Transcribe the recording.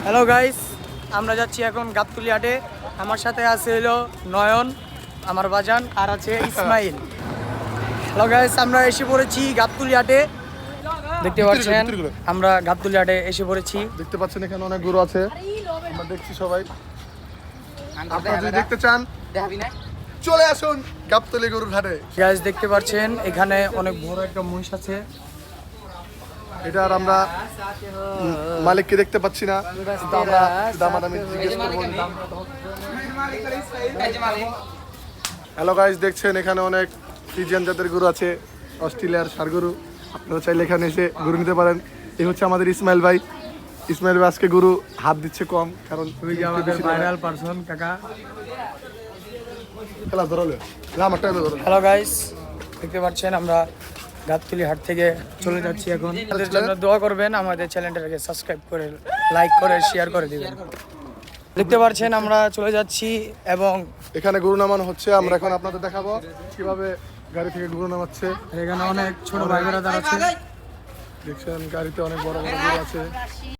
Hello guys, আমরা যাচ্ছি এখন গাবতলী হাটে। আমার সাথে আছে হলো নয়ন আমার বাজান, আর আছে ইসমাইল। হ্যালো গাইস, আমরা এসে পড়েছি গাবতলী হাটে। দেখতে পাচ্ছেন আমরা গাবতলী হাটে এসে পড়েছি। দেখতে পাচ্ছেন এখানে অনেক গরু আছে, আমরা দেখছি সবাই। আপনারা যদি দেখতে চান চলে আসুন গাবতলী গরুর হাটে। গাইস দেখতে পাচ্ছেন এখানে অনেক বড় একটা মহিষ আছে। এটা আর আমরা মালিককে দেখতে পাচ্ছি না, কিন্তু আমরা দামাদামি জিজ্ঞেস করবো। হ্যালো গাইস, দেখছেন এখানে অনেক ফ্রিজিয়ান জাতের গরু আছে, অস্ট্রেলিয়ার ষাঁড় গরু। আপনারা চাইলে এখানে এসে গরু নিতে পারেন। এই হচ্ছে আমাদের ইসমাইল ভাই। ইসমাইল ভাই আজকে গরু হাত দিচ্ছে কম, কারণ আমাদের ভাইরাল পারসন কাকা। খেলা ধরলে আমার টাইমে ধরলে। হ্যালো গাইস, দেখতে পাচ্ছেন আমরা গাবতলী হাট থেকে চলে যাচ্ছি এখন। আমাদের জন্য দোয়া করবেন, আমাদের চ্যানেলটাকে সাবস্ক্রাইব করে লাইক করে শেয়ার করে দিবেন। দেখতে পাচ্ছেন আমরা চলে যাচ্ছি এবং এখানে গরু নামানো হচ্ছে। আমরা এখন আপনাদের দেখাবো কিভাবে গাড়ি থেকে গরু নামাচ্ছে। এখানে অনেক ছোট ভাই বোনেরা দাঁড়াচ্ছে। দেখছেন গাড়িতে অনেক বড় বড় গরু আছে।